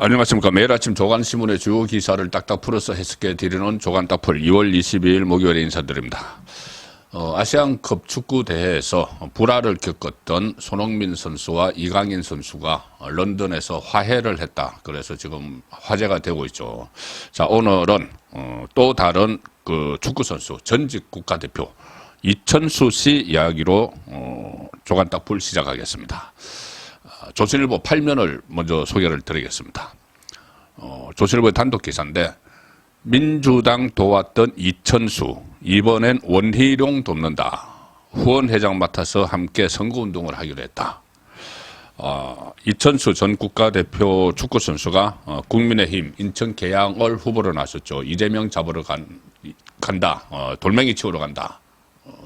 안녕하십니까. 매일 아침 조간신문의 주요 기사를 딱딱 풀어서 해석해 드리는 조간딱풀 2월 22일 목요일에 인사드립니다. 아시안컵 축구 대회에서 불화를 겪었던 손흥민 선수와 이강인 선수가 런던에서 화해를 했다. 그래서 지금 화제가 되고 있죠. 자, 오늘은 또 다른 그 축구 선수 전직 국가대표 이천수 씨 이야기로 조간딱풀 시작하겠습니다. 조선일보 8면을 먼저 소개를 드리겠습니다. 조선일보의 단독 기사인데, 민주당 도왔던 이천수, 이번엔 원희룡 돕는다. 후원회장 맡아서 함께 선거운동을 하기로 했다. 이천수 전 국가대표 축구선수가 국민의힘 인천 계양을 후보로 나섰죠. 이재명 잡으러 간다. 돌멩이 치우러 간다.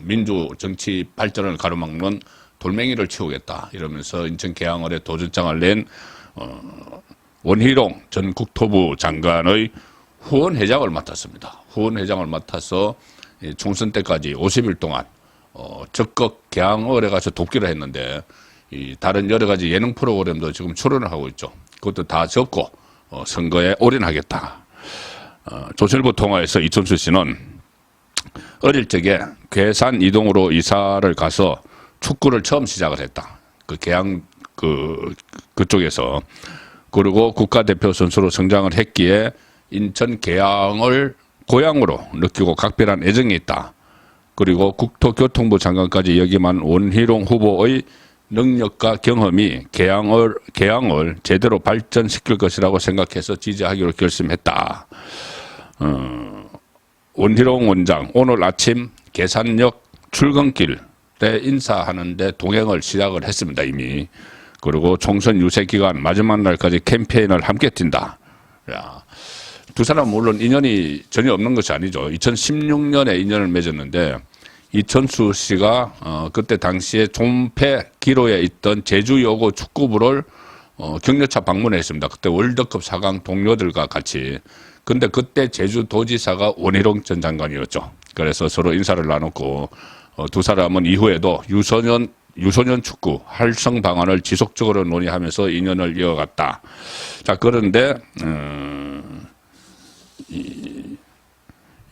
민주 정치 발전을 가로막는 돌멩이를 치우겠다 이러면서 인천 계양을에 도전장을 낸 원희룡 전 국토부 장관의 후원회장을 맡았습니다. 후원회장을 맡아서 총선 때까지 50일 동안 적극 계양을에 가서 돕기로 했는데, 다른 여러 가지 예능 프로그램도 지금 출연을 하고 있죠. 그것도 다 접고 선거에 올인하겠다. 조선일보 통화에서 이천수 씨는 어릴 적에 괴산 이동으로 이사를 가서 축구를 처음 시작을 했다. 그 계양 그쪽에서. 그리고 국가대표 선수로 성장을 했기에 인천 계양을 고향으로 느끼고 각별한 애정이 있다. 그리고 국토교통부 장관까지 역임한 원희룡 후보의 능력과 경험이 계양을 제대로 발전시킬 것이라고 생각해서 지지하기로 결심했다. 원희룡 원장 오늘 아침 계산역 출근길 때 인사하는데 동행을 시작을 했습니다, 이미. 그리고 총선 유세 기간 마지막 날까지 캠페인을 함께 뛴다. 두 사람은 물론 인연이 전혀 없는 것이 아니죠. 2016년에 인연을 맺었는데, 이천수 씨가 그때 당시에 존폐 기로에 있던 제주여고 축구부를 격려차 방문했습니다. 그때 월드컵 4강 동료들과 같이. 근데 그때 제주도지사가 원희룡 전 장관이었죠. 그래서 서로 인사를 나눴고, 두 사람은 이후에도 유소년 축구 활성 방안을 지속적으로 논의하면서 인연을 이어갔다. 자, 그런데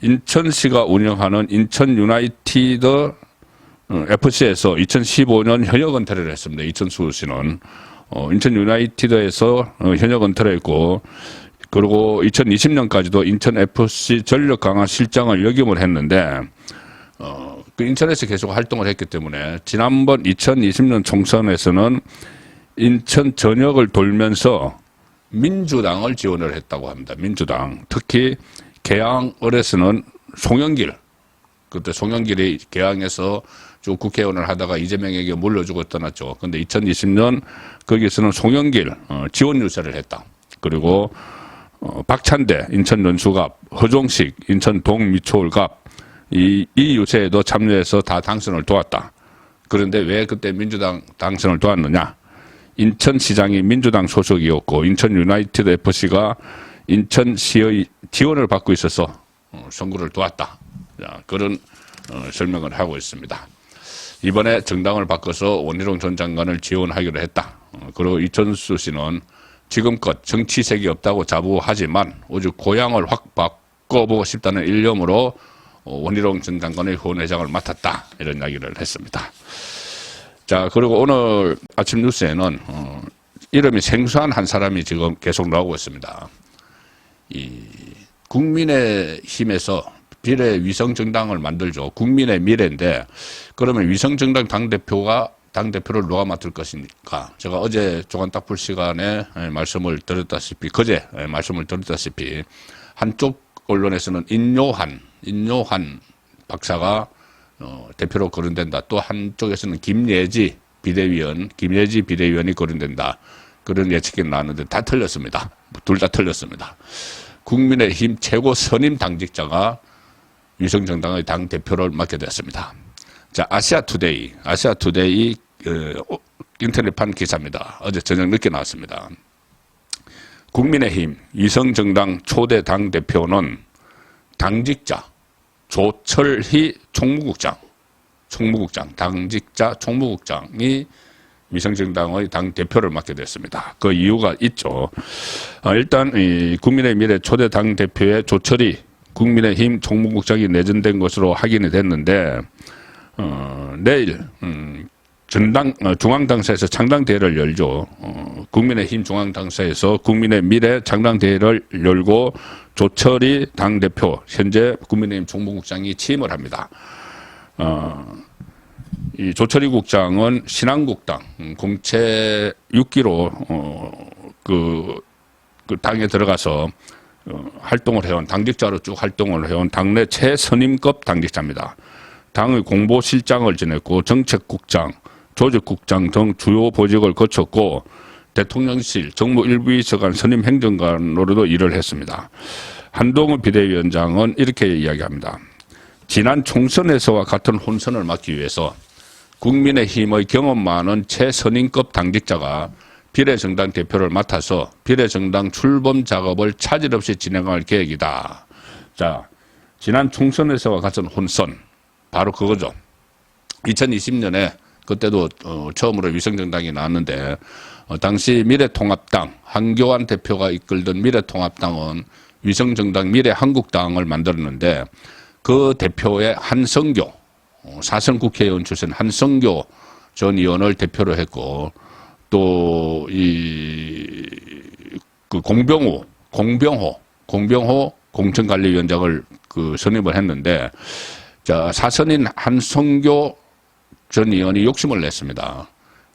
인천시가 운영하는 인천 유나이티드 FC에서 2015년 현역 은퇴를 했습니다. 이천수 씨는 인천 유나이티드에서 현역 은퇴를 했고, 그리고 2020년까지도 인천 FC 전력 강화 실장을 역임을 했는데, 그 인천에서 계속 활동을 했기 때문에 지난번 2020년 총선에서는 인천 전역을 돌면서 민주당을 지원을 했다고 합니다. 민주당. 특히 계양을에서는 송영길, 그때 송영길이 계양에서 쭉 국회의원을 하다가 이재명에게 물려주고 떠났죠. 근데 2020년 거기서는 송영길 지원 유세를 했다. 그리고 박찬대 인천 연수갑, 허종식 인천 동미초을갑, 이 유세에도 참여해서 다 당선을 도왔다. 그런데 왜 그때 민주당 당선을 도왔느냐? 인천시장이 민주당 소속이었고, 인천 유나이티드 FC가 인천시의 지원을 받고 있어서 선거를 도왔다. 그런 설명을 하고 있습니다. 이번에 정당을 바꿔서 원희룡 전 장관을 지원하기로 했다. 그리고 이천수 씨는 지금껏 정치색이 없다고 자부하지만 오직 고향을 확 바꿔보고 싶다는 일념으로 원희룡 전 장관의 후원회장을 맡았다. 이런 이야기를 했습니다. 자, 그리고 오늘 아침 뉴스에는 이름이 생소한 한 사람이 지금 계속 나오고 있습니다. 이 국민의힘에서 비례 위성정당을 만들죠. 국민의 미래인데, 그러면 위성정당 당대표를 누가 맡을 것입니까? 제가 어제 조간딱풀 시간에 말씀을 드렸다시피, 그제 말씀을 드렸다시피, 한쪽 언론에서는 인요한 박사가 대표로 거론된다. 또 한쪽에서는 김예지 비대위원이 거론된다. 그런 예측이 나왔는데 다 틀렸습니다. 둘 다 틀렸습니다. 국민의힘 최고 선임 당직자가 위성정당의 당대표를 맡게 됐습니다. 자, 아시아투데이 인터넷판 기사입니다. 어제 저녁 늦게 나왔습니다. 국민의힘 위성정당 초대 당대표는 당직자 조철희 당직자 총무국장이 위성정당의 당 대표를 맡게 됐습니다. 그 이유가 있죠. 일단 이 국민의 미래 초대 당 대표의 조철이 국민의힘 총무국장이 내정된 것으로 확인이 됐는데 내일 중앙당사에서 창당대회를 열죠. 국민의힘 중앙당사에서 국민의 미래 창당대회를 열고 조철이 당대표, 현재 국민의힘 총무국장이 취임을 합니다. 이 조철이 국장은 신한국당 공채 6기로 그 당에 들어가서 활동을 해온 당직자로 쭉 활동을 해온 당내 최선임급 당직자입니다. 당의 공보실장을 지냈고 정책국장, 조직국장 등 주요 보직을 거쳤고 대통령실 정무일부비서관 선임 행정관으로도 일을 했습니다. 한동훈 비대위원장은 이렇게 이야기합니다. 지난 총선에서와 같은 혼선을 막기 위해서 국민의힘의 경험 많은 최선임급 당직자가 비례정당 대표를 맡아서 비례정당 출범 작업을 차질 없이 진행할 계획이다. 자, 지난 총선에서와 같은 혼선, 바로 그거죠. 2020년에 그때도 처음으로 위성정당이 나왔는데 당시 미래통합당 한교안 대표가 이끌던 미래통합당은 위성정당 미래한국당을 만들었는데 그 대표의 한성교 사선 국회의원 출신 한성교 전 의원을 대표로 했고 또 그 공병호 공천관리위원장을 선임을 했는데 자 사선인 한성교 전 의원이 욕심을 냈습니다.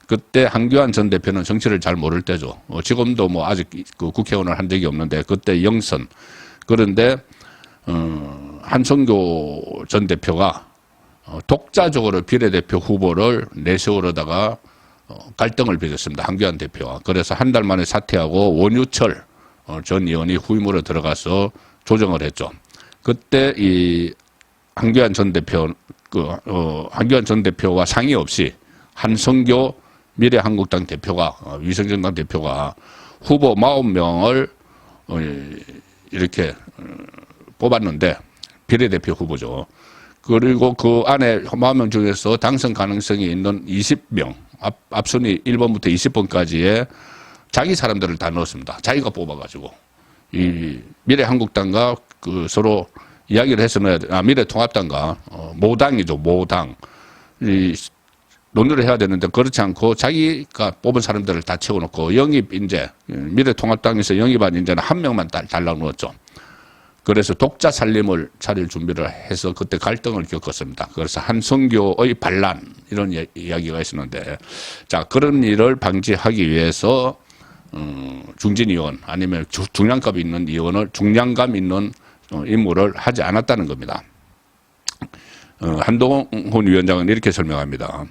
그때 한교안 전 대표는 정치를 잘 모를 때죠. 지금도 뭐 아직 그 국회의원을 한 적이 없는데 그때 영선. 그런데 한성교 전 대표가 독자적으로 비례대표 후보를 내세우려다가 갈등을 빚었습니다. 한교안 대표와. 그래서 한 달 만에 사퇴하고 원유철 전 의원이 후임으로 들어가서 조정을 했죠. 그때 이 한교안 전 대표와 상의 없이 한성교 미래한국당 대표가 위성정당 대표가 후보 40명을 이렇게 뽑았는데 비례대표 후보죠. 그리고 그 안에 40명 중에서 당선 가능성이 있는 20명, 앞순위 1번부터 20번까지의 자기 사람들을 다 넣었습니다. 자기가 뽑아가지고. 이 미래한국당과 서로 이야기를 해서 넣어야 돼. 미래통합당과 모당이죠, 모당. 논의를 해야 되는데 그렇지 않고 자기가 뽑은 사람들을 다 채워놓고 영입 인재, 미래통합당에서 영입한 인재는 한 명만 달라고 넣었죠. 그래서 독자 살림을 차릴 준비를 해서 그때 갈등을 겪었습니다. 그래서 한성교의 반란 이런 이야기가 있었는데 자 그런 일을 방지하기 위해서 중진 의원 아니면 중량감 있는 의원을 중량감 있는 임무를 하지 않았다는 겁니다. 한동훈 위원장은 이렇게 설명합니다.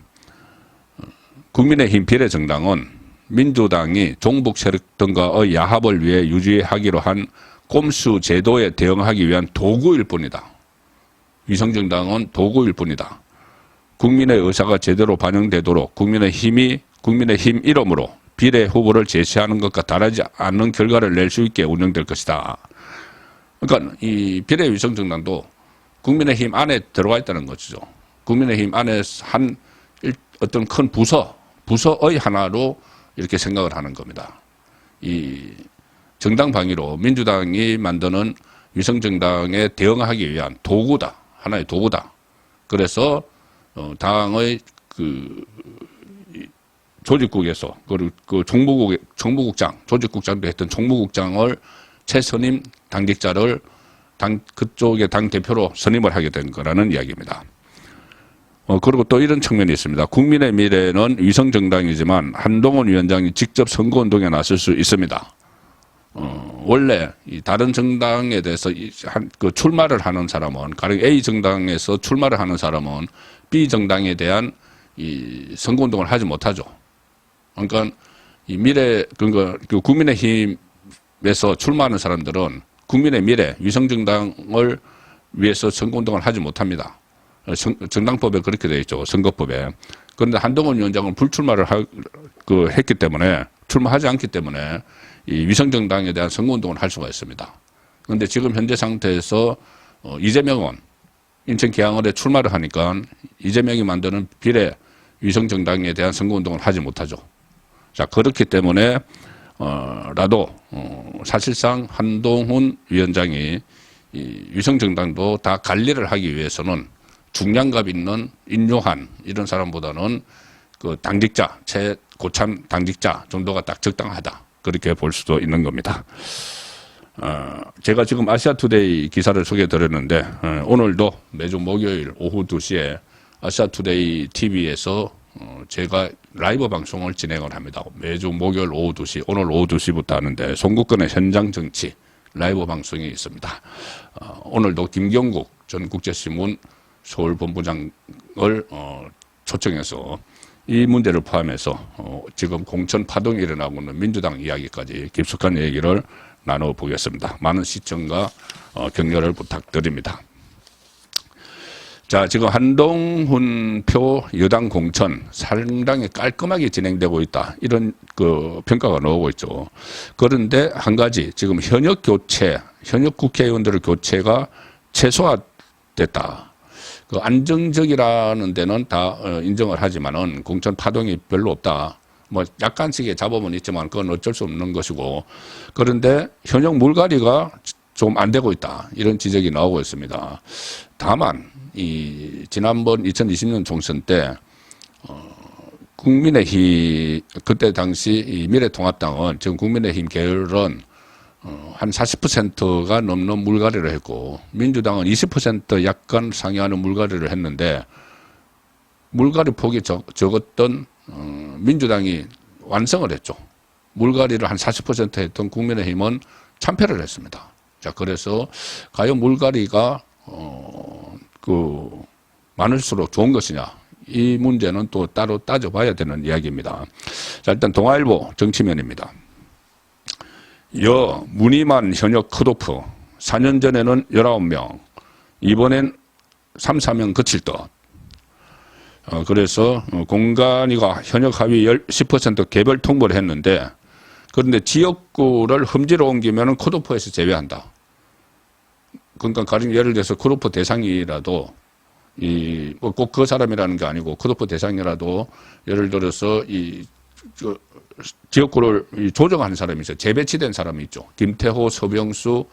국민의힘 비례정당은 민주당이 종북 세력 등과의 야합을 위해 유지하기로 한 꼼수 제도에 대응하기 위한 도구일 뿐이다. 위성정당은 도구일 뿐이다. 국민의 의사가 제대로 반영되도록 국민의힘 이름으로 비례 후보를 제시하는 것과 다르지 않는 결과를 낼 수 있게 운영될 것이다. 그러니까 이 비례 위성정당도 국민의힘 안에 들어가 있다는 것이죠. 국민의힘 안에 한 어떤 큰 부서의 하나로 이렇게 생각을 하는 겁니다. 이 정당 방위로 민주당이 만드는 위성정당에 대응하기 위한 도구다. 하나의 도구다. 그래서 당의 조직국에서 그 정무국장, 조직국장도 했던 정무국장을 최선임 당직자를 그쪽의 당 대표로 선임을 하게 된 거라는 이야기입니다. 그리고 또 이런 측면이 있습니다. 국민의 미래는 위성정당이지만 한동훈 위원장이 직접 선거운동에 나설 수 있습니다. 원래 다른 정당에 대해서 출마를 하는 사람은, 가령 A 정당에서 출마를 하는 사람은 B 정당에 대한 이 선거운동을 하지 못하죠. 그러니까 그러니까 국민의힘에서 출마하는 사람들은 국민의 미래, 위성정당을 위해서 선거운동을 하지 못합니다. 정당법에 그렇게 되어 있죠. 선거법에. 그런데 한동훈 위원장은 불출마를 했기 때문에, 출마하지 않기 때문에 이 위성정당에 대한 선거운동을 할 수가 있습니다. 그런데 지금 현재 상태에서 이재명은 인천 계양을에 출마를 하니까 이재명이 만드는 비례 위성정당에 대한 선거운동을 하지 못하죠. 자, 그렇기 때문에 라도 사실상 한동훈 위원장이 이 위성정당도 다 관리를 하기 위해서는 중량감 있는 인요한 이런 사람보다는 그 당직자, 최고참 당직자 정도가 딱 적당하다. 그렇게 볼 수도 있는 겁니다. 제가 지금 아시아투데이 기사를 소개해드렸는데 오늘도 매주 목요일 오후 2시에 아시아투데이 TV에서 제가 라이브 방송을 진행을 합니다. 매주 목요일 오후 2시, 오늘 오후 2시부터 하는데 송국근의 현장 정치 라이브 방송이 있습니다. 오늘도 김경국 전 국제신문 서울본부장을 초청해서 이 문제를 포함해서 지금 공천 파동이 일어나고 있는 민주당 이야기까지 깊숙한 얘기를 나눠보겠습니다. 많은 시청과 격려를 부탁드립니다. 자, 지금 한동훈 표 여당 공천 상당히 깔끔하게 진행되고 있다. 이런 그 평가가 나오고 있죠. 그런데 한 가지 지금 현역 국회의원들의 교체가 최소화됐다. 그 안정적이라는 데는 다 인정을 하지만은 공천 파동이 별로 없다. 뭐 약간씩의 잡음은 있지만 그건 어쩔 수 없는 것이고, 그런데 현역 물갈이가 좀 안 되고 있다. 이런 지적이 나오고 있습니다. 다만 이 지난번 2020년 총선 때 국민의힘 그때 당시 이 미래통합당은 지금 국민의힘 계열은 한 40%가 넘는 물갈이를 했고 민주당은 20% 약간 상회하는 물갈이를 했는데 물갈이 폭이 적었던 민주당이 완성을 했죠. 물갈이를 한 40% 했던 국민의힘은 참패를 했습니다. 자, 그래서 과연 물갈이가 많을수록 좋은 것이냐, 이 문제는 또 따로 따져봐야 되는 이야기입니다. 자, 일단 동아일보 정치면입니다. 문희만 현역 컷오프 4년 전에는 19명, 이번엔 3, 4명 그칠 듯. 그래서 공간위가 현역 하위 10% 개별 통보를 했는데, 그런데 지역구를 험지로 옮기면 컷오프에서 제외한다. 그러니까 가령 예를 들어서 컷오프 대상이라도 꼭 그 사람이라는 게 아니고 컷오프 대상이라도 예를 들어서 지역구를 조정하는 사람이 있어요. 재배치된 사람이 있죠. 김태호, 서병수,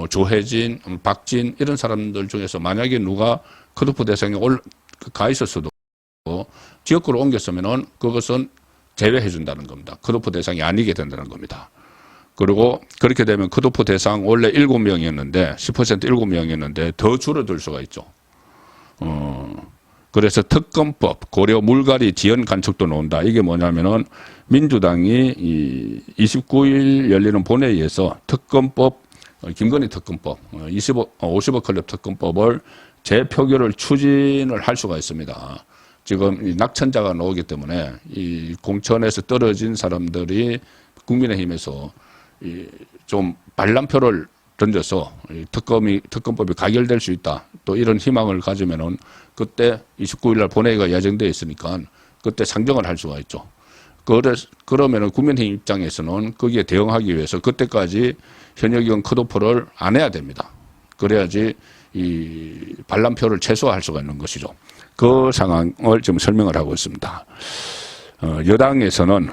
조혜진, 박진 이런 사람들 중에서 만약에 누가 컷오프 대상에 가 있었어도 지역구를 옮겼으면은 그것은 제외해 준다는 겁니다. 컷오프 대상이 아니게 된다는 겁니다. 그리고 그렇게 되면 컷오프 대상 원래 7명이었는데 10% 7명이었는데 더 줄어들 수가 있죠. 그래서 특검법, 고려 물갈이 지연 간척도 나온다. 이게 뭐냐면은 민주당이 29일 열리는 본회의에서 특검법, 김건희 특검법, 50억 클럽 특검법을 재표결을 추진을 할 수가 있습니다. 지금 낙천자가 나오기 때문에 이 공천에서 떨어진 사람들이 국민의힘에서 좀 반란표를 던져서 특검법이 가결될 수 있다. 또 이런 희망을 가지면은 그때 29일 날 본회의가 예정되어 있으니까 그때 상정을 할 수가 있죠. 그러면은 국민의힘 입장에서는 거기에 대응하기 위해서 그때까지 현역 의원 컷오프를 안 해야 됩니다. 그래야지 이 반란표를 최소화할 수가 있는 것이죠. 그 상황을 지금 설명을 하고 있습니다. 여당에서는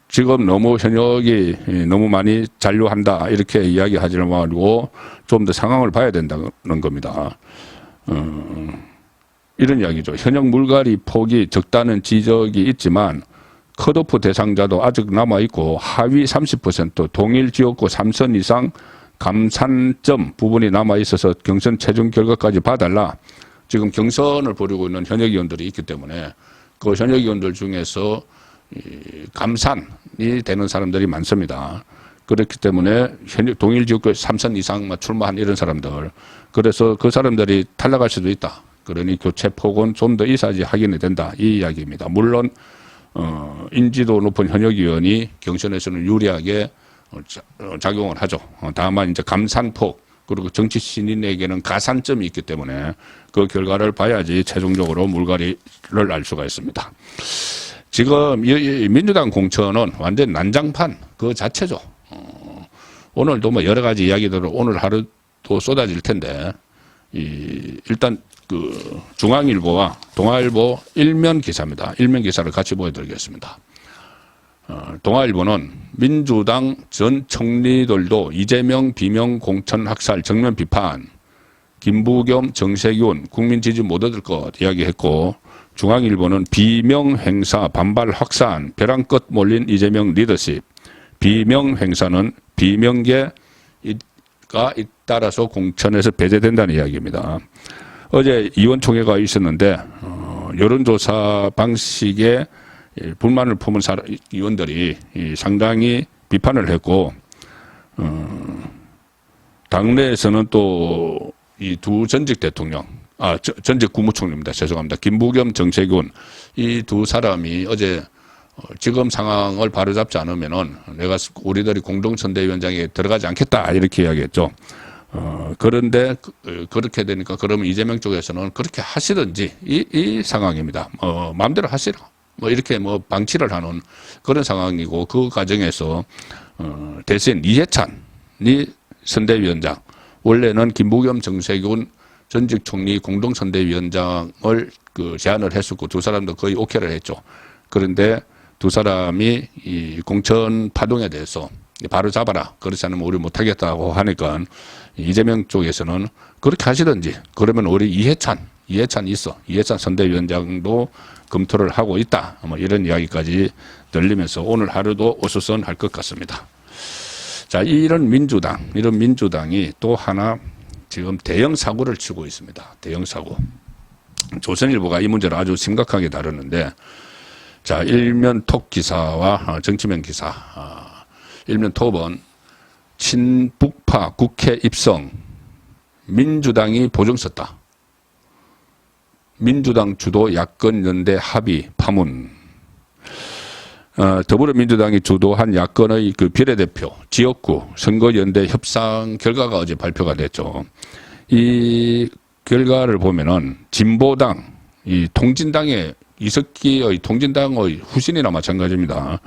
지금 너무 현역이 너무 많이 잔류한다 이렇게 이야기하지 말고 좀 더 상황을 봐야 된다는 겁니다. 이런 이야기죠. 현역 물갈이 폭이 적다는 지적이 있지만 컷오프 대상자도 아직 남아있고 하위 30% 동일 지역구 3선 이상 감산점 부분이 남아있어서 경선 최종 결과까지 봐달라. 지금 경선을 벌이고 있는 현역 의원들이 있기 때문에 그 현역 의원들 중에서 감산이 되는 사람들이 많습니다. 그렇기 때문에 동일 지역구 3선 이상 출마한 이런 사람들, 그래서 그 사람들이 탈락할 수도 있다. 그러니 교체 폭은 좀 더 이사지 확인이 된다. 이 이야기입니다. 물론 인지도 높은 현역 의원이 경선에서는 유리하게 작용을 하죠. 다만 이제 감산폭 그리고 정치 신인에게는 가산점이 있기 때문에 그 결과를 봐야지 최종적으로 물갈이를 알 수가 있습니다. 지금 민주당 공천은 완전 난장판 그 자체죠. 오늘도 뭐 여러 가지 이야기들을 오늘 하루도 쏟아질 텐데 일단 중앙일보와 동아일보 일면 기사입니다. 일면 기사를 같이 보여드리겠습니다. 동아일보는 민주당 전 총리들도 이재명 비명 공천 학살 정면 비판, 김부겸, 정세균 국민 지지 못 얻을 것 이야기했고, 중앙일보는 비명 행사 반발 확산, 벼랑 끝 몰린 이재명 리더십, 비명 행사는 비명계가 잇따라서 공천에서 배제된다는 이야기입니다. 어제 의원총회가 있었는데 여론조사 방식에 불만을 품은 의원들이 상당히 비판을 했고, 당내에서는 또 이 두 전직 대통령, 전직 국무총리입니다. 죄송합니다. 김부겸, 정세균 이 두 사람이 어제 지금 상황을 바로잡지 않으면은 내가 우리들이 공동선대위원장에 들어가지 않겠다 이렇게 이야기했죠. 그런데 그렇게 되니까 그러면 이재명 쪽에서는 그렇게 하시든지 이 상황입니다. 마음대로 하시라. 이렇게 방치를 하는 그런 상황이고, 그 과정에서 대신 이해찬이 선대위원장, 원래는 김부겸, 정세균 전직 총리 공동선대위원장을 제안을 했었고 두 사람도 거의 오케이를 했죠. 그런데 두 사람이 이 공천 파동에 대해서 바로 잡아라, 그렇지 않으면 우리 못하겠다고 하니까 이재명 쪽에서는 그렇게 하시든지, 그러면 우리 이해찬 있어, 이해찬 선대위원장도 검토를 하고 있다, 이런 이야기까지 들리면서 오늘 하루도 어수선할 것 같습니다. 자, 이런 민주당이 또 하나 지금 대형 사고를 치고 있습니다. 대형 사고. 조선일보가 이 문제를 아주 심각하게 다루는데, 자, 일면 톡 기사와 정치면 기사. 일면 톡은 친북파 국회 입성, 민주당이 보증 썼다. 민주당 주도 야권 연대 합의 파문. 더불어민주당이 주도한 야권의 비례대표 지역구 선거연대 협상 결과가 어제 발표가 됐죠. 이 결과를 보면은 진보당, 이 통진당의 이석기의 통진당의 후신이나 마찬가지입니다.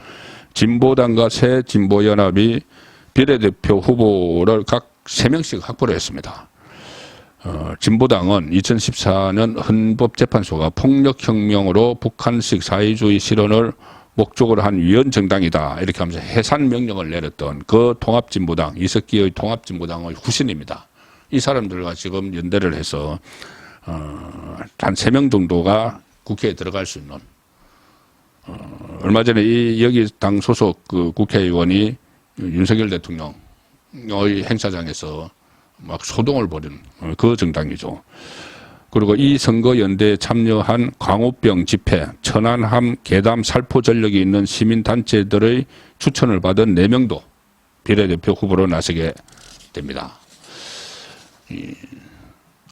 진보당과 새진보연합이 비례대표 후보를 각 3명씩 확보를 했습니다. 진보당은 2014년 헌법재판소가 폭력혁명으로 북한식 사회주의 실현을 목적으로 한 위헌정당이다 이렇게 하면서 해산 명령을 내렸던 그 통합진보당, 이석기의 통합진보당의 후신입니다. 이 사람들과 지금 연대를 해서 한 3명 정도가 국회에 들어갈 수 있는, 얼마 전에 여기 당 소속 국회의원이 윤석열 대통령의 행사장에서 막 소동을 벌인 그 정당이죠. 그리고 이 선거연대에 참여한 광우병 집회, 천안함, 계담, 살포 전력이 있는 시민단체들의 추천을 받은 4명도 비례대표 후보로 나서게 됩니다.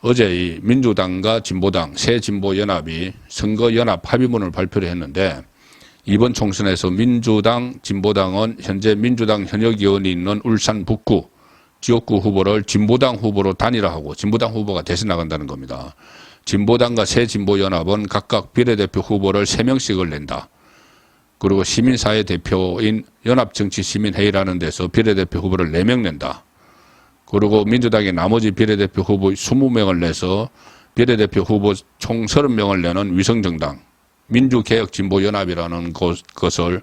어제 이 민주당과 진보당, 새진보연합이 선거연합 합의문을 발표를 했는데, 이번 총선에서 민주당, 진보당은 현재 민주당 현역 의원이 있는 울산 북구 지역구 후보를 진보당 후보로 단일화하고 진보당 후보가 대신 나간다는 겁니다. 진보당과 새진보연합은 각각 비례대표 후보를 3명씩을 낸다. 그리고 시민사회 대표인 연합정치시민회의라는 데서 비례대표 후보를 4명 낸다. 그리고 민주당의 나머지 비례대표 후보 20명을 내서 비례대표 후보 총 30명을 내는 위성정당 민주개혁진보연합이라는 것을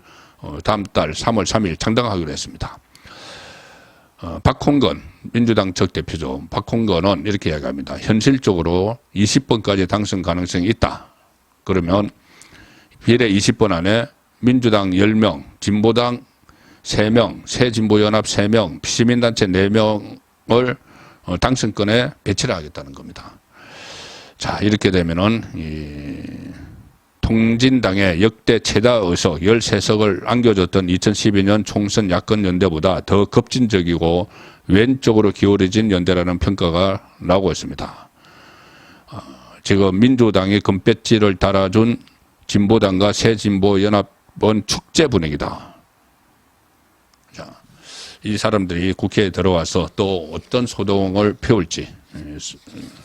다음 달 3월 3일 창당하기로 했습니다. 박홍근 민주당 적 대표죠. 박홍근은 이렇게 이야기합니다. 현실적으로 20번까지 당선 가능성이 있다. 그러면 비례 20번 안에 민주당 10명, 진보당 3명, 새진보연합 3명, 시민단체 4명을 당선권에 배치를 하겠다는 겁니다. 자, 이렇게 되면은 통진당의 역대 최다 의석 13석을 안겨줬던 2012년 총선 야권 연대보다 더 급진적이고 왼쪽으로 기울어진 연대라는 평가가 나오고 있습니다. 지금 민주당이 금배지를 달아준 진보당과 새진보연합은 축제 분위기다. 자, 이 사람들이 국회에 들어와서 또 어떤 소동을 피울지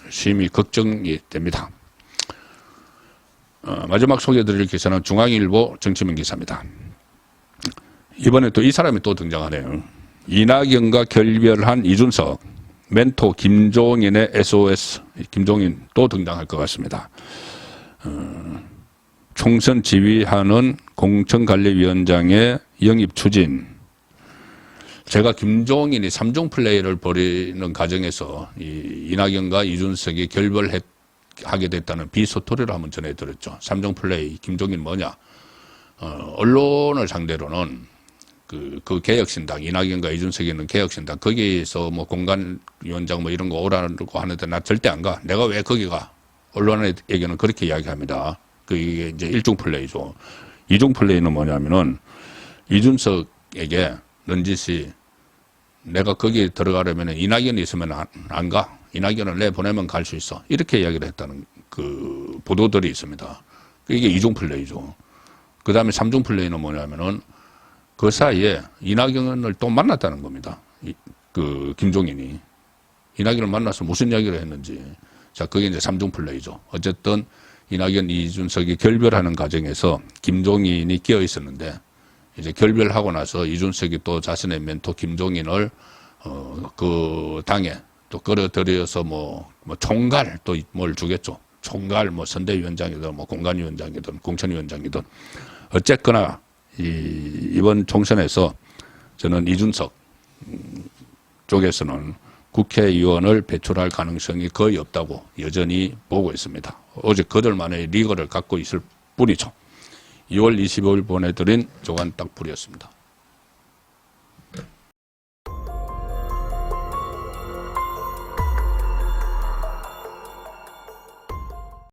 심히 걱정이 됩니다. 마지막 소개해드릴 기사는 중앙일보 정치면 기사입니다. 이번에 또 이 사람이 또 등장하네요. 이낙연과 결별한 이준석, 멘토 김종인의 SOS, 김종인 또 등장할 것 같습니다. 총선 지휘하는 공천관리위원장의 영입 추진. 제가 김종인이 3종 플레이를 벌이는 과정에서 이낙연과 이준석이 결별하게 됐다는 비소토리를 한번 전해드렸죠. 3종 플레이, 김종인 뭐냐? 언론을 상대로는 그 개혁신당, 이낙연과 이준석이 있는 개혁신당, 거기에서 뭐 공관위원장 뭐 이런 거 오라고 하는데 나 절대 안 가. 내가 왜 거기 가? 언론에게는 그렇게 이야기합니다. 이게 이제 1종 플레이죠. 2종 플레이는 뭐냐면은 이준석에게 넌지시 내가 거기 들어가려면 이낙연이 있으면 안 가. 이낙연을 내보내면 갈 수 있어. 이렇게 이야기를 했다는 그 보도들이 있습니다. 이게 2종 플레이죠. 그 다음에 3종 플레이는 뭐냐면은 그 사이에 이낙연을 또 만났다는 겁니다. 그 김종인이. 이낙연을 만나서 무슨 이야기를 했는지. 자, 그게 이제 3종 플레이죠. 어쨌든 이낙연, 이준석이 결별하는 과정에서 김종인이 끼어 있었는데 이제 결별하고 나서 이준석이 또 자신의 멘토 김종인을 그 당에 또 끌어들여서 뭐 총괄 또 뭘 주겠죠. 총괄 뭐 선대위원장이든 뭐 공관위원장이든 공천위원장이든 어쨌거나 이번 총선에서 저는 이준석 쪽에서는 국회의원을 배출할 가능성이 거의 없다고 여전히 보고 있습니다. 오직 그들만의 리그를 갖고 있을 뿐이죠. 2월 25일 보내드린 조간 딱불이었습니다.